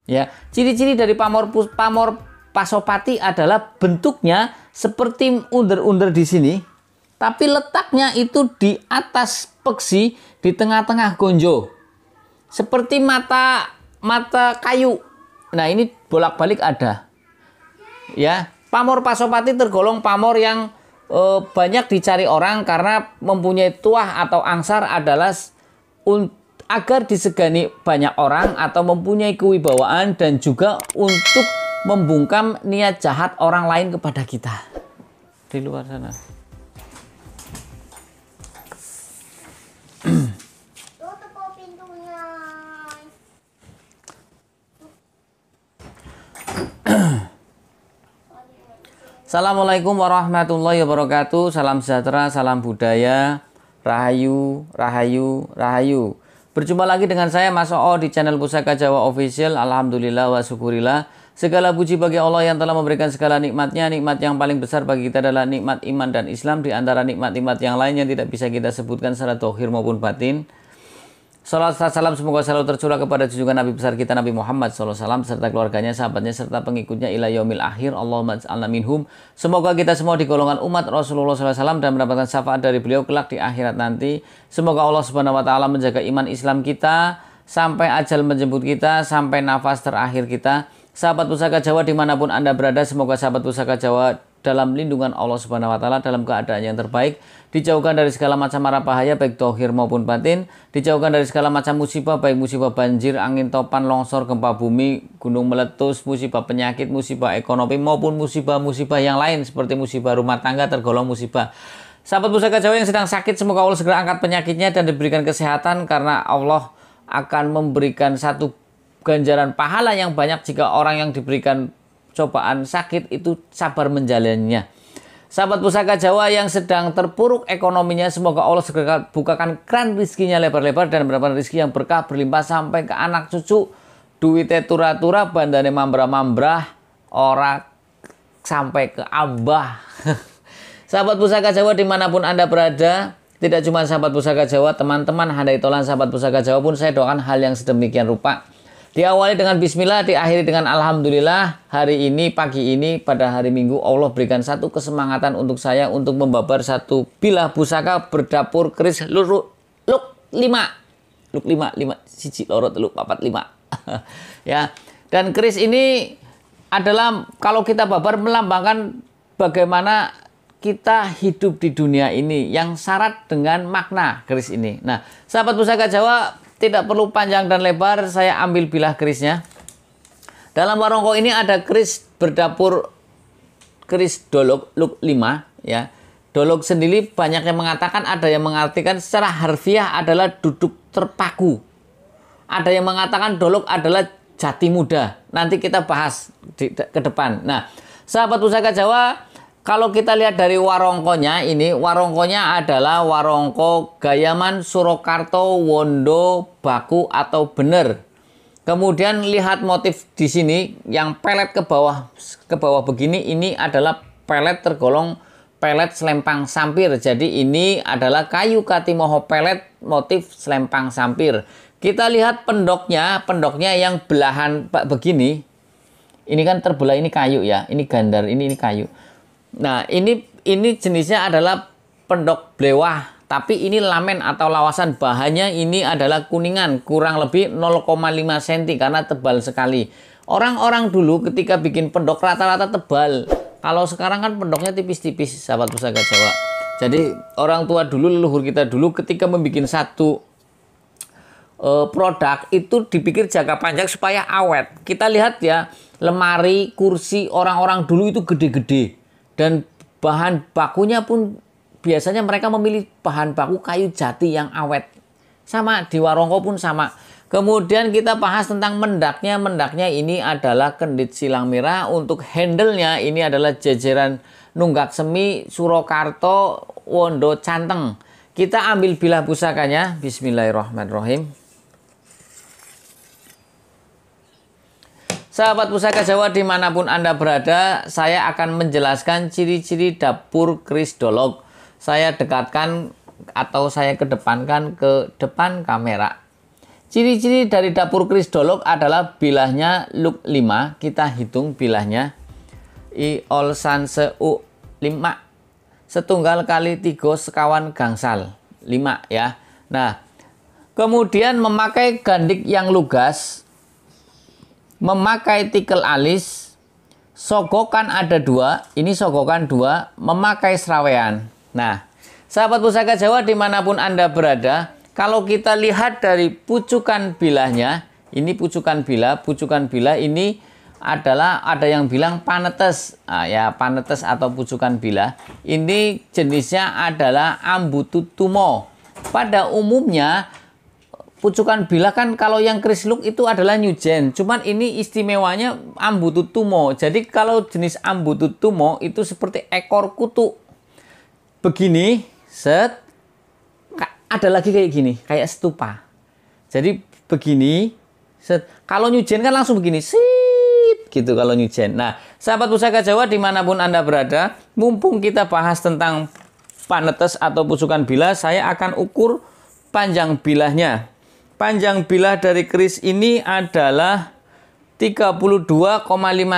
Ya, ciri-ciri dari pamor pasopati adalah bentuknya seperti under-under di sini, tapi letaknya itu di atas peksi di tengah-tengah gonjo. Seperti mata kayu. Nah, ini bolak-balik ada. Ya, pamor pasopati tergolong pamor yang banyak dicari orang karena mempunyai tuah atau angsar adalah agar disegani banyak orang atau mempunyai kewibawaan dan juga untuk membungkam niat jahat orang lain kepada kita di luar sana. Tutup pintunya. Assalamualaikum warahmatullahi wabarakatuh. Salam sejahtera, salam budaya, rahayu, rahayu, rahayu. Berjumpa lagi dengan saya Mas Oo di channel Pusaka Jawa Official. Alhamdulillah wa syukurillah. Segala puji bagi Allah yang telah memberikan segala nikmatnya. Nikmat yang paling besar bagi kita adalah nikmat iman dan Islam. Di antara nikmat-nikmat yang lain yang tidak bisa kita sebutkan secara dohir maupun batin. Salam semoga selalu tercurah kepada junjungan Nabi besar kita Nabi Muhammad SAW serta keluarganya, sahabatnya serta pengikutnya ila yaumil akhir. Allahumma ja'alna minhum. Semoga kita semua di golongan umat Rasulullah SAW dan mendapatkan syafaat dari beliau kelak di akhirat nanti. Semoga Allah Subhanahu wa taala menjaga iman Islam kita sampai ajal menjemput kita, sampai nafas terakhir kita. Sahabat Pusaka Jawa dimanapun Anda berada, semoga sahabat Pusaka Jawa dalam lindungan Allah Subhanahu wa taala dalam keadaan yang terbaik, dijauhkan dari segala macam mara bahaya baik dohir maupun batin, dijauhkan dari segala macam musibah baik musibah banjir, angin topan, longsor, gempa bumi, gunung meletus, musibah penyakit, musibah ekonomi maupun musibah-musibah yang lain seperti musibah rumah tangga tergolong musibah. Sahabat Pusaka Jawa yang sedang sakit, semoga Allah segera angkat penyakitnya dan diberikan kesehatan karena Allah akan memberikan satu ganjaran pahala yang banyak jika orang yang diberikan cobaan sakit itu sabar menjalannya. Sahabat Pusaka Jawa yang sedang terpuruk ekonominya, semoga Allah segera bukakan keran rizkinya lebar-lebar dan mendapatkan rezeki yang berkah berlimpah sampai ke anak cucu, duitnya tura-tura, bandane mambrah-mambrah, ora sampai ke abah. Sahabat Pusaka Jawa dimanapun Anda berada, tidak cuma sahabat Pusaka Jawa, teman-teman handai tolan sahabat Pusaka Jawa pun saya doakan hal yang sedemikian rupa. Diawali dengan bismillah, diakhiri dengan alhamdulillah. Hari ini, pagi ini, pada hari Minggu, Allah berikan satu kesemangatan untuk saya untuk membabar satu bilah pusaka berdapur keris luk 5. Luk 5, siji loro telu papat 5. Ya. Dan keris ini adalah kalau kita babar melambangkan bagaimana kita hidup di dunia ini yang syarat dengan makna keris ini. Nah, sahabat Pusaka Jawa, tidak perlu panjang dan lebar, saya ambil bilah kerisnya. Dalam warongko ini ada keris berdapur, keris dolog luk 5 ya. Dolog sendiri banyak yang mengatakan, ada yang mengartikan secara harfiah adalah duduk terpaku. Ada yang mengatakan dolog adalah jati muda. Nanti kita bahas ke depan. Nah, sahabat Pusaka Jawa, kalau kita lihat dari warongkonya, ini warongkonya adalah warongko Gayaman Surakarta Wondo Baku atau bener. Kemudian lihat motif di sini yang pelet ke bawah begini, ini adalah pelet tergolong pelet selempang sampir. Jadi ini adalah kayu katimoho pelet motif selempang sampir. Kita lihat pendoknya yang belahan begini. Ini kan terbelah, ini kayu ya, ini gandar, ini kayu. Nah, ini jenisnya adalah pendok blewah, tapi ini lamen atau lawasan. Bahannya ini adalah kuningan, kurang lebih 0,5 cm karena tebal sekali. Orang-orang dulu ketika bikin pendok rata-rata tebal. Kalau sekarang kan pendoknya tipis-tipis, sahabat Pusaka Jawa. Jadi orang tua dulu, leluhur kita dulu ketika membuat satu produk itu dipikir jangka panjang supaya awet. Kita lihat ya, lemari, kursi orang-orang dulu itu gede-gede. Dan bahan bakunya pun biasanya mereka memilih bahan baku kayu jati yang awet. Sama di warongko pun sama. Kemudian kita bahas tentang mendaknya. Mendaknya ini adalah kendit silang merah. Untuk handle-nya ini adalah jejeran nunggak semi Surakarta Wondo Canteng. Kita ambil bilah pusakanya. Bismillahirrahmanirrahim. Sahabat Pusaka Jawa dimanapun Anda berada, saya akan menjelaskan ciri-ciri dapur keris dolog. Saya dekatkan atau saya kedepankan ke depan kamera. Ciri-ciri dari dapur keris dolog adalah bilahnya luk 5. Kita hitung bilahnya. I ol san se u 5. Setunggal kali 3 sekawan gangsal 5 ya. Nah, kemudian memakai gandik yang lugas, memakai tikel alis, sogokan ada 2, ini sogokan 2, memakai serawean. Nah, sahabat pusaka Jawa dimanapun Anda berada, kalau kita lihat dari pucukan bilahnya, ini pucukan bila ini adalah ada yang bilang panetes, ya panetes atau pucukan bilah. Ini jenisnya adalah ambututumo. Pada umumnya pucukan bilah kan kalau yang keris luk itu adalah nyujen, cuman ini istimewanya ambututumo. Jadi kalau jenis ambututumo itu seperti ekor kutu. Begini, set. Ada lagi kayak gini, kayak stupa. Jadi begini, set. Kalau nyujen kan langsung begini, sit, gitu kalau nyujen. Nah, sahabat pusaka Jawa dimanapun Anda berada, mumpung kita bahas tentang panetes atau pucukan bilah, saya akan ukur panjang bilahnya. Panjang bilah dari keris ini adalah 32,5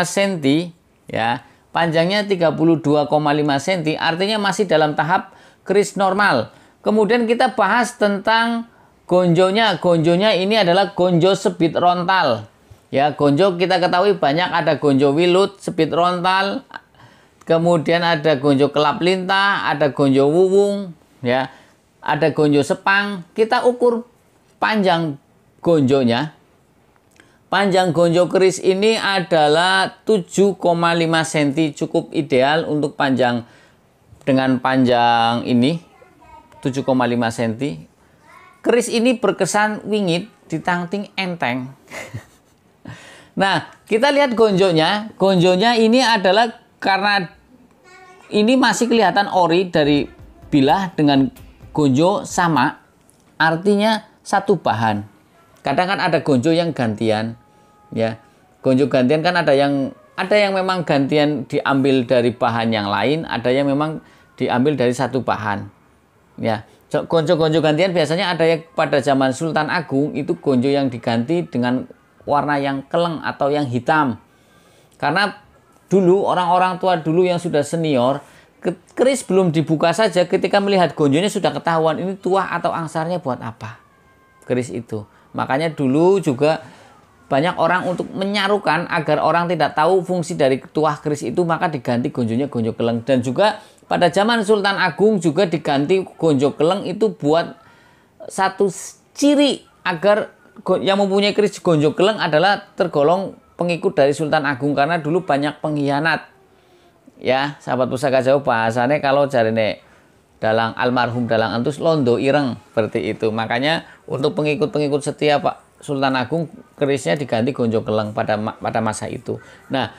cm, ya. Panjangnya 32,5 cm, artinya masih dalam tahap keris normal. Kemudian kita bahas tentang gonjonya. Gonjonya ini adalah gonjo sebit rontal. Ya, gonjo kita ketahui banyak, ada gonjo wilut, sebit rontal, kemudian ada gonjo kelap lintah, ada gonjo wuwung, ya, ada gonjo sepang. Kita ukur panjang gonjonya. Panjang gonjo keris ini adalah 7,5 cm, cukup ideal untuk panjang dengan panjang ini. 7,5 cm. Keris ini berkesan wingit, ditangting enteng. Nah, kita lihat gonjonya. Gonjonya ini adalah karena ini masih kelihatan ori dari bilah dengan gonjo sama, artinya satu bahan. Kadang kan ada gonjo yang gantian, ya. Gonjo gantian kan ada yang memang gantian diambil dari bahan yang lain, ada yang memang diambil dari satu bahan. Ya, gonjo-gonjo gantian biasanya ada yang pada zaman Sultan Agung itu gonjo yang diganti dengan warna yang keleng atau yang hitam. Karena dulu orang-orang tua dulu yang sudah senior, keris belum dibuka saja ketika melihat gonjonya sudah ketahuan ini tuah atau angsarnya buat apa keris itu. Makanya dulu juga banyak orang untuk menyarukan agar orang tidak tahu fungsi dari tuah keris itu, maka diganti gonjonya gonjo keleng. Dan juga pada zaman Sultan Agung juga diganti gonjo keleng itu buat satu ciri agar yang mempunyai keris gonjo keleng adalah tergolong pengikut dari Sultan Agung, karena dulu banyak pengkhianat. Ya, sahabat pusaka Jawa bahasanya kalau jarine dalang almarhum dalang antus londo ireng seperti itu. Makanya untuk pengikut-pengikut setia Pak Sultan Agung kerisnya diganti gonjo keleng pada masa itu. Nah,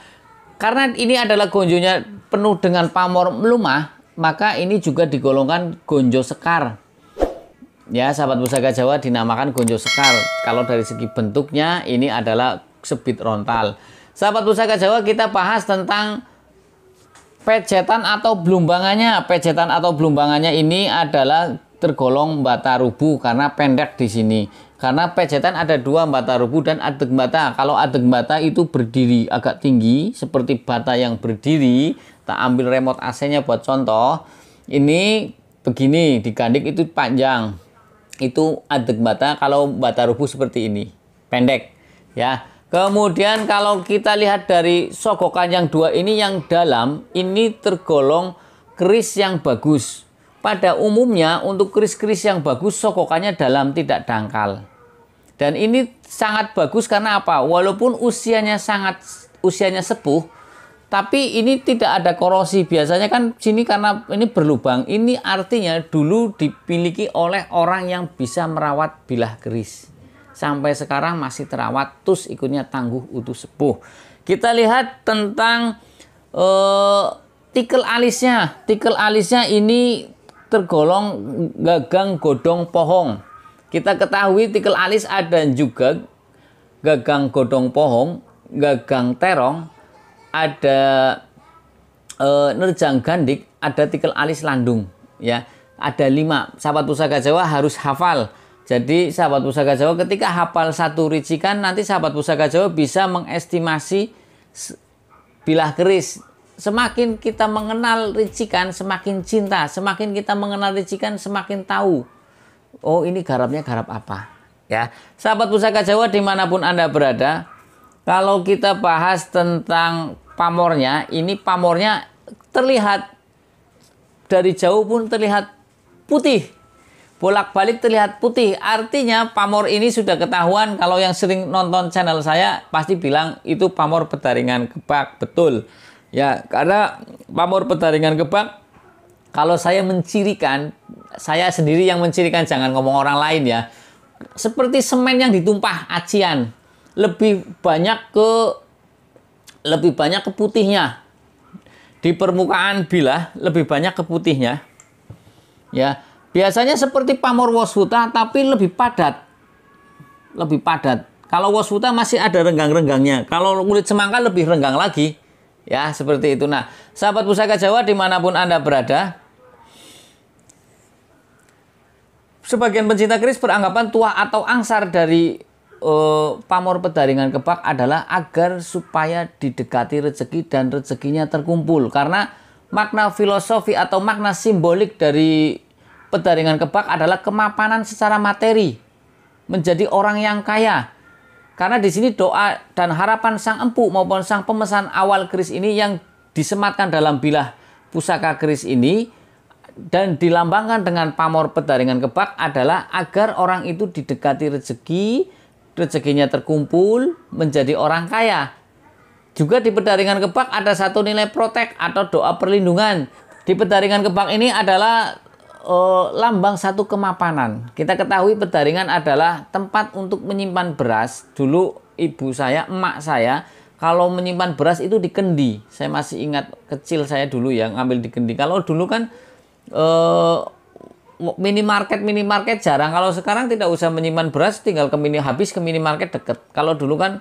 karena ini adalah gonjonya penuh dengan pamor melumah, maka ini juga digolongkan gonjo sekar. Ya, sahabat pusaka Jawa dinamakan gonjo sekar. Kalau dari segi bentuknya ini adalah sebit rontal. Sahabat pusaka Jawa, kita bahas tentang pejetan atau blumbangannya. Pejetan atau blumbangannya ini adalah tergolong bata rubuh karena pendek di sini. Karena pejetan ada dua, bata rubuh dan adeg bata. Kalau adeg bata itu berdiri agak tinggi seperti bata yang berdiri. Tak ambil remote AC-nya buat contoh. Ini begini, digandik itu panjang. Itu adeg bata. Kalau bata rubuh seperti ini, pendek. Ya. Kemudian kalau kita lihat dari sogokan yang dua ini yang dalam, ini tergolong keris yang bagus. Pada umumnya untuk keris-keris yang bagus sogokannya dalam, tidak dangkal. Dan ini sangat bagus karena apa? Walaupun usianya sepuh, tapi ini tidak ada korosi. Biasanya kan sini karena ini berlubang. Ini artinya dulu dimiliki oleh orang yang bisa merawat bilah keris. Sampai sekarang masih terawat, tus ikutnya tangguh utuh sepuh. Kita lihat tentang tikel alisnya. Tikel alisnya ini tergolong gagang godong pohong. Kita ketahui tikel alis ada juga gagang godong pohong, gagang terong, ada nerjang gandik, ada tikel alis landung. Ya, ada 5. Sahabat pusaka Jawa harus hafal Jadi sahabat Pusaka Jawa ketika hafal satu ricikan, nanti sahabat Pusaka Jawa bisa mengestimasi bilah keris. Semakin kita mengenal ricikan, semakin cinta. Semakin kita mengenal ricikan, semakin tahu. Oh, ini garapnya garap apa. Ya, sahabat Pusaka Jawa dimanapun Anda berada, kalau kita bahas tentang pamornya, ini pamornya terlihat dari jauh pun terlihat putih. Bolak-balik terlihat putih. Artinya pamor ini sudah ketahuan. Kalau yang sering nonton channel saya pasti bilang itu pamor Pedaringan Gebak. Betul. Ya, karena pamor Pedaringan Gebak, kalau saya mencirikan, saya sendiri yang mencirikan, jangan ngomong orang lain ya. Seperti semen yang ditumpah acian. Lebih banyak ke putihnya. Di permukaan bilah lebih banyak ke putihnya. Ya, biasanya seperti pamor Woswuta tapi lebih padat. Lebih padat. Kalau Woswuta masih ada renggang-renggangnya. Kalau kulit semangka lebih renggang lagi. Ya, seperti itu. Nah, sahabat Pusaka Jawa dimanapun Anda berada, sebagian pencinta keris beranggapan tuah atau angsar dari pamor Pedaringan Gebak adalah agar supaya didekati rezeki dan rezekinya terkumpul. Karena makna filosofi atau makna simbolik dari Pedaringan Gebak adalah kemapanan secara materi, menjadi orang yang kaya. Karena di sini doa dan harapan sang empu maupun sang pemesan awal keris ini yang disematkan dalam bilah pusaka keris ini dan dilambangkan dengan pamor Pedaringan Gebak adalah agar orang itu didekati rezeki, rezekinya terkumpul, menjadi orang kaya. Juga di Pedaringan Gebak ada satu nilai protek atau doa perlindungan. Di Pedaringan Gebak ini adalah lambang satu kemapanan. Kita ketahui Pedaringan adalah tempat untuk menyimpan beras. Dulu ibu saya, emak saya, kalau menyimpan beras itu di kendi. Saya masih ingat kecil saya dulu ya ngambil di kendi. Kalau dulu kan minimarket jarang. Kalau sekarang tidak usah menyimpan beras, tinggal habis ke minimarket deket. Kalau dulu kan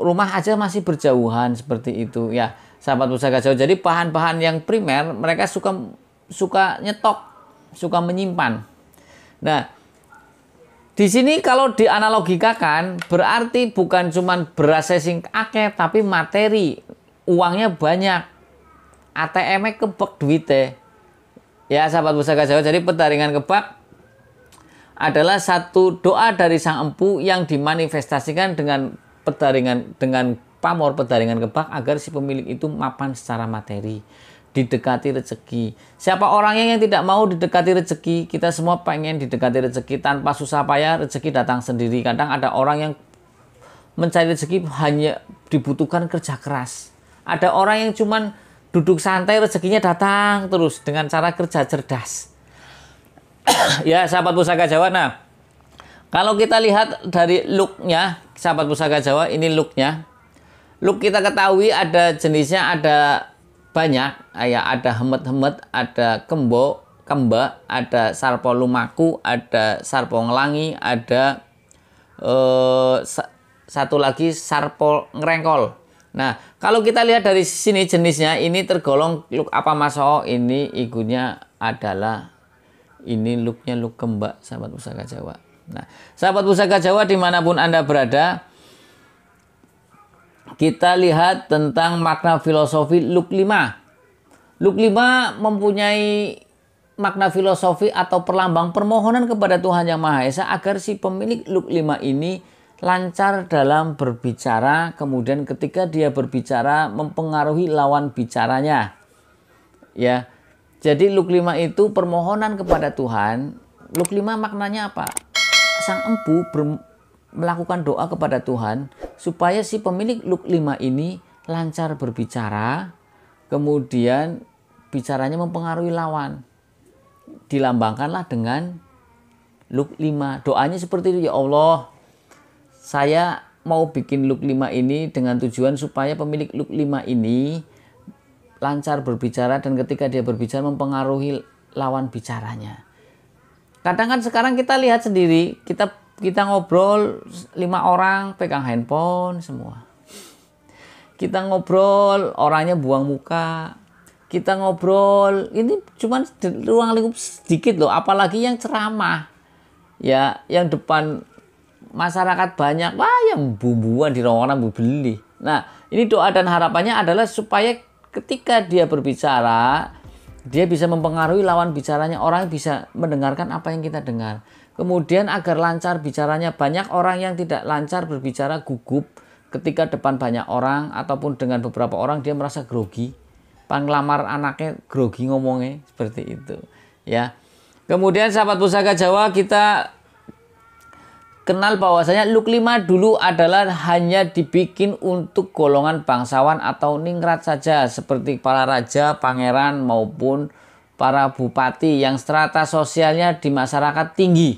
rumah aja masih berjauhan seperti itu ya, sahabat Pusaka Jawa. Jadi bahan-bahan yang primer mereka suka nyetok, suka menyimpan. Nah, di sini kalau dianalogikakan berarti bukan cuman beras sing akeh tapi materi, uangnya banyak. ATM-nya kebek duitnya. Ya, sahabat Pusaka Jawa. Jadi Pedaringan Gebak adalah satu doa dari sang empu yang dimanifestasikan dengan pamor Pedaringan Gebak agar si pemilik itu mapan secara materi, didekati rezeki. Siapa orangnya yang tidak mau didekati rezeki? Kita semua pengen didekati rezeki tanpa susah payah, rezeki datang sendiri. Kadang ada orang yang mencari rezeki hanya dibutuhkan kerja keras. Ada orang yang cuman duduk santai, rezekinya datang terus dengan cara kerja cerdas. Ya, sahabat Pusaka Jawa. Nah, kalau kita lihat dari looknya, sahabat Pusaka Jawa, ini looknya. Look kita ketahui ada jenisnya, ada banyak. Ya, ada hemet-hemet, ada kemba, ada sarpo lumaku, ada sarpo ngelangi, ada satu lagi sarpo ngerengkol. Nah, kalau kita lihat dari sini jenisnya, ini tergolong look apa Mas O? Ini igunya adalah, ini looknya look kembak, sahabat Pusaka Jawa. Nah, sahabat Pusaka Jawa dimanapun Anda berada, kita lihat tentang makna filosofi look 5. Look 5 mempunyai makna filosofi atau perlambang permohonan kepada Tuhan Yang Maha Esa agar si pemilik look 5 ini lancar dalam berbicara, kemudian ketika dia berbicara mempengaruhi lawan bicaranya. Ya. Jadi look 5 itu permohonan kepada Tuhan. Look 5 maknanya apa? Sang empu melakukan doa kepada Tuhan supaya si pemilik look 5 ini lancar berbicara, kemudian bicaranya mempengaruhi lawan. Dilambangkanlah dengan look 5. Doanya seperti itu, ya Allah, saya mau bikin look 5 ini dengan tujuan supaya pemilik look 5 ini lancar berbicara dan ketika dia berbicara mempengaruhi lawan bicaranya. Kadang kan sekarang kita lihat sendiri, kita ngobrol 5 orang pegang handphone semua. Kita ngobrol orangnya buang muka. Kita ngobrol ini cuman ruang lingkup sedikit loh, apalagi yang ceramah. ya yang depan masyarakat banyak, wah yang bumbuan di ruangan beli. Nah, ini doa dan harapannya adalah supaya ketika dia berbicara, dia bisa mempengaruhi lawan bicaranya, orang bisa mendengarkan apa yang kita dengar. Kemudian agar lancar bicaranya, banyak orang yang tidak lancar berbicara, gugup ketika depan banyak orang ataupun dengan beberapa orang dia merasa grogi. Panglamar anaknya grogi ngomongnya, seperti itu. Ya. Kemudian sahabat Pusaka Jawa, kita kenal bahwasanya Luk 5 dulu adalah hanya dibikin untuk golongan bangsawan atau ningrat saja, seperti para raja, pangeran maupun para bupati yang strata sosialnya di masyarakat tinggi.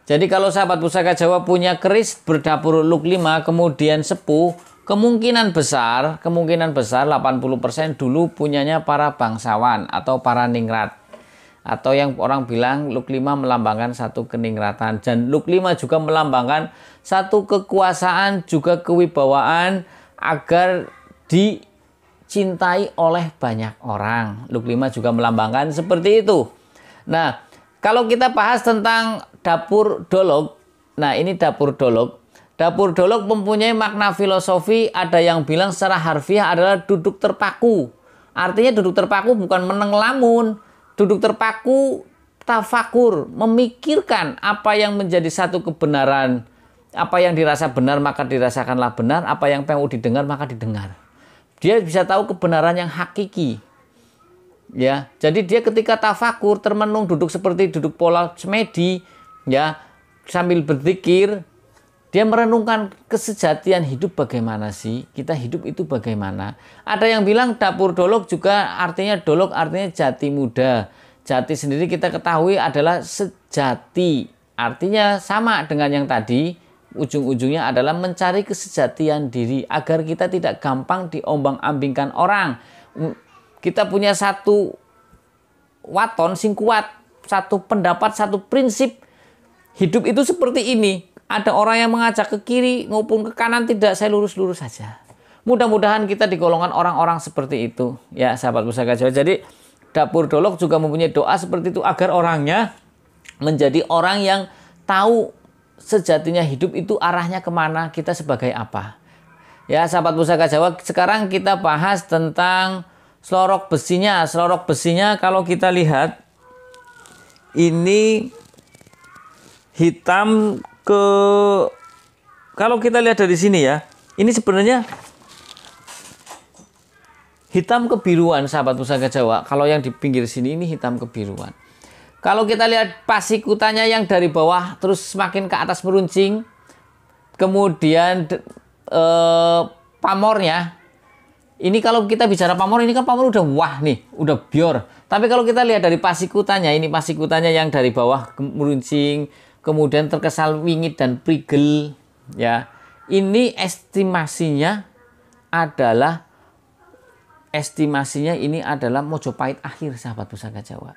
Jadi kalau sahabat Pusaka Jawa punya keris berdapur Luk 5 kemudian sepuh, kemungkinan besar 80% dulu punyanya para bangsawan atau para ningrat. Atau yang orang bilang Luk 5 melambangkan satu keningratan. Dan Luk 5 juga melambangkan satu kekuasaan, juga kewibawaan agar dicintai oleh banyak orang. Luk 5 juga melambangkan seperti itu. Nah, kalau kita bahas tentang dapur dolog, nah ini dapur dolog. Dapur dolog mempunyai makna filosofi, ada yang bilang secara harfiah adalah duduk terpaku. Artinya duduk terpaku bukan meneng lamun. Duduk terpaku, tafakur, memikirkan apa yang menjadi satu kebenaran. Apa yang dirasa benar maka dirasakanlah benar, apa yang mau didengar maka didengar. Dia bisa tahu kebenaran yang hakiki. Ya, jadi dia ketika tafakur, termenung, duduk seperti duduk pola semedi, ya, sambil berzikir, dia merenungkan kesejatian hidup bagaimana sih, kita hidup itu bagaimana. Ada yang bilang dapur dolog juga artinya dolog artinya jati muda. Jati sendiri kita ketahui adalah sejati. Artinya sama dengan yang tadi, ujung-ujungnya adalah mencari kesejatian diri agar kita tidak gampang diombang-ambingkan orang. Kita punya satu waton sing kuat, satu pendapat, satu prinsip. Hidup itu seperti ini. Ada orang yang mengajak ke kiri maupun ke kanan, tidak, saya lurus-lurus saja. Mudah-mudahan kita di golongan orang-orang seperti itu. Ya, sahabat Pusaka Jawa. Jadi, dapur dolog juga mempunyai doa seperti itu agar orangnya menjadi orang yang tahu sejatinya hidup itu arahnya kemana, kita sebagai apa. Ya, sahabat Pusaka Jawa, sekarang kita bahas tentang selorok besinya. Selorok besinya kalau kita lihat, ini hitam kalau kita lihat dari sini ya, ini sebenarnya hitam kebiruan sahabat Pusaka Jawa. Kalau yang di pinggir sini ini hitam kebiruan. Kalau kita lihat pasikutannya yang dari bawah terus semakin ke atas meruncing, kemudian pamornya, ini kalau kita bicara pamor, ini kan pamor udah wah nih, udah bior. Tapi kalau kita lihat dari pasikutannya, ini pasikutannya yang dari bawah meruncing, kemudian terkesal wingit dan prigel, ya. Ini estimasinya ini adalah Mojopahit akhir sahabat Pusaka Jawa.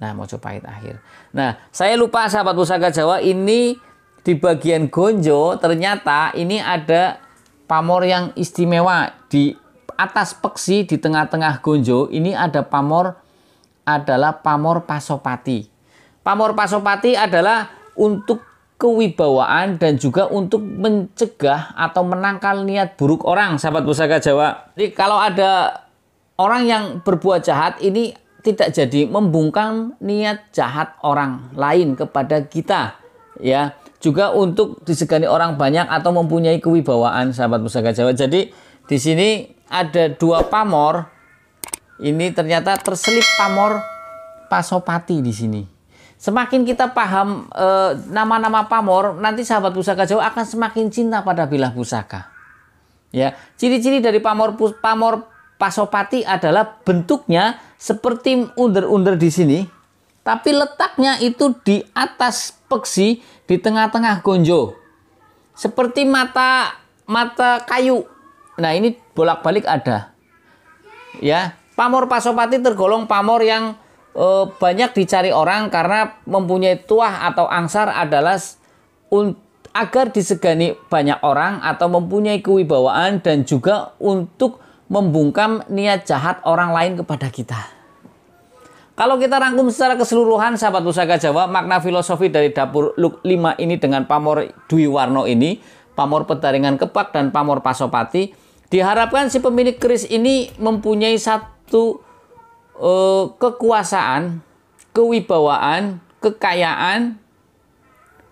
Nah, Mojopahit akhir. Nah, saya lupa sahabat Pusaka Jawa, ini di bagian gonjo ternyata ini ada pamor yang istimewa di atas peksi di tengah-tengah gonjo. Ini ada pamor, adalah pamor Pasopati. Pamor Pasopati adalah untuk kewibawaan dan juga untuk mencegah atau menangkal niat buruk orang, sahabat Pusaka Jawa. Jadi kalau ada orang yang berbuat jahat, ini tidak jadi membungkam niat jahat orang lain kepada kita, ya. Juga untuk disegani orang banyak atau mempunyai kewibawaan, sahabat Pusaka Jawa. Jadi di sini ada dua pamor. Ini ternyata terselip pamor Pasopati di sini. Semakin kita paham nama-nama pamor, nanti sahabat Pusaka Jawa akan semakin cinta pada bilah pusaka. Ya, ciri-ciri dari pamor Pasopati adalah bentuknya seperti under-under di sini, tapi letaknya itu di atas peksi di tengah-tengah gonjo, seperti mata kayu. Nah, ini bolak-balik ada. Ya, pamor Pasopati tergolong pamor yang banyak dicari orang karena mempunyai tuah atau angsar adalah agar disegani banyak orang atau mempunyai kewibawaan dan juga untuk membungkam niat jahat orang lain kepada kita. Kalau kita rangkum secara keseluruhan, sahabat Pusaka Jawa, makna filosofi dari dapur Luk 5 ini dengan pamor Dwi Warno ini, pamor Pedaringan Kebak dan pamor Pasopati, diharapkan si pemilik keris ini mempunyai satu kekuasaan, kewibawaan, kekayaan,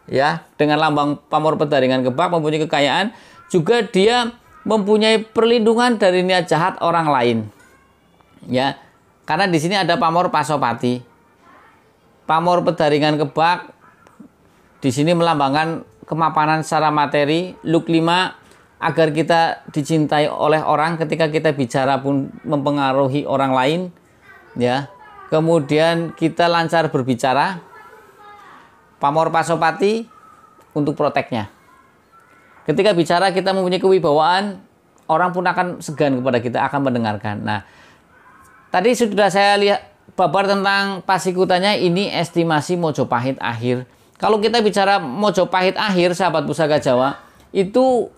ya, dengan lambang pamor Pedaringan Kebak mempunyai kekayaan, juga dia mempunyai perlindungan dari niat jahat orang lain, ya. Karena di sini ada pamor Pasopati, pamor Pedaringan Kebak, di sini melambangkan kemapanan secara materi. Luk 5 agar kita dicintai oleh orang, ketika kita bicara pun mempengaruhi orang lain, ya. Kemudian kita lancar berbicara. Pamor Pasopati untuk proteknya. Ketika bicara kita mempunyai kewibawaan, orang pun akan segan kepada kita, akan mendengarkan. Nah, tadi sudah saya lihat babar tentang pasikutannya, ini estimasi Mojopahit akhir. Kalau kita bicara Mojopahit akhir, sahabat Pusaka Jawa, itu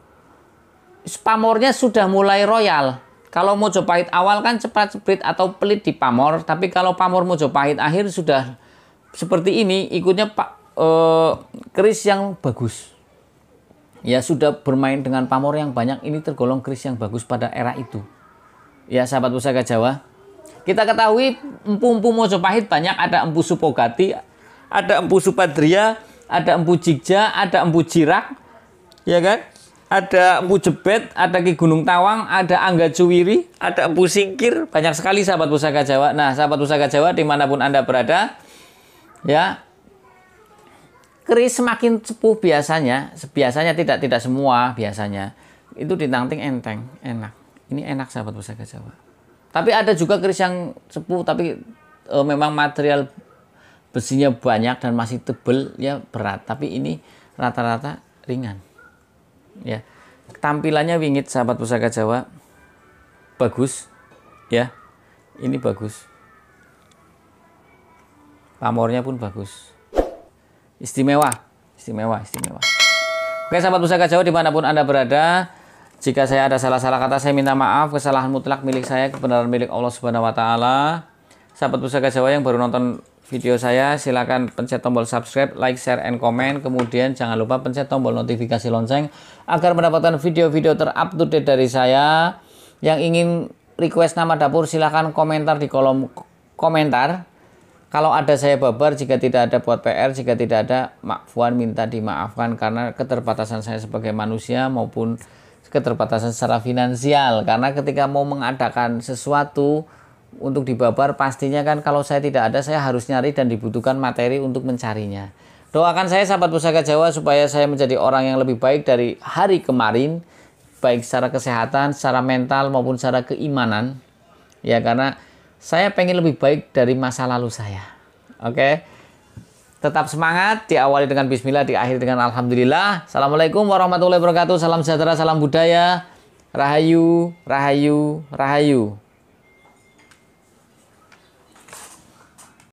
pamornya sudah mulai royal. Kalau Mojopahit awal kan cepat ceprit atau pelit di pamor, tapi kalau pamor Mojopahit akhir sudah seperti ini, ikutnya keris yang bagus. Ya, sudah bermain dengan pamor yang banyak, ini tergolong keris yang bagus pada era itu. Ya, sahabat Pusaka Jawa. Kita ketahui empu-empu Mojopahit banyak, ada Empu Supogati, ada Empu Supadria, ada Empu Jigja, ada Empu Jirak, ya kan? Ada Empu Jebet, ada Ki Gunung Tawang, ada Angga Cuwiri, ada Empu Singkir, banyak sekali sahabat Pusaka Jawa. Nah, sahabat Pusaka Jawa dimanapun Anda berada, ya, keris semakin sepuh biasanya tidak semua biasanya, itu ditangting enteng, enak. Ini enak sahabat Pusaka Jawa. Tapi ada juga keris yang sepuh tapi memang material besinya banyak dan masih tebel, ya berat. Tapi ini rata-rata ringan. Ya, tampilannya wingit sahabat Pusaka Jawa, bagus, ya. Ini bagus. Pamornya pun bagus. Istimewa. Oke, sahabat Pusaka Jawa dimanapun Anda berada, jika saya ada salah-salah kata, saya minta maaf. Kesalahan mutlak milik saya, kebenaran milik Allah Subhanahu wa Ta'ala. Sahabat Pusaka Jawa yang baru nonton video saya, silakan pencet tombol subscribe, like, share, and comment. Kemudian jangan lupa pencet tombol notifikasi lonceng agar mendapatkan video-video terupdate dari saya. Yang ingin request nama dapur, silahkan komentar di kolom komentar. Kalau ada saya babar, jika tidak ada buat PR, jika tidak ada makfuan, minta dimaafkan karena keterbatasan saya sebagai manusia maupun keterbatasan secara finansial. Karena ketika mau mengadakan sesuatu untuk dibabar, pastinya kan kalau saya tidak ada, saya harus nyari dan dibutuhkan materi untuk mencarinya. Doakan saya sahabat Pusaka Jawa supaya saya menjadi orang yang lebih baik dari hari kemarin, baik secara kesehatan, secara mental maupun secara keimanan. Ya, karena saya pengen lebih baik dari masa lalu saya. Oke. Tetap semangat, diawali dengan bismillah, diakhiri dengan alhamdulillah. Assalamualaikum warahmatullahi wabarakatuh. Salam sejahtera, salam budaya. Rahayu, rahayu, rahayu.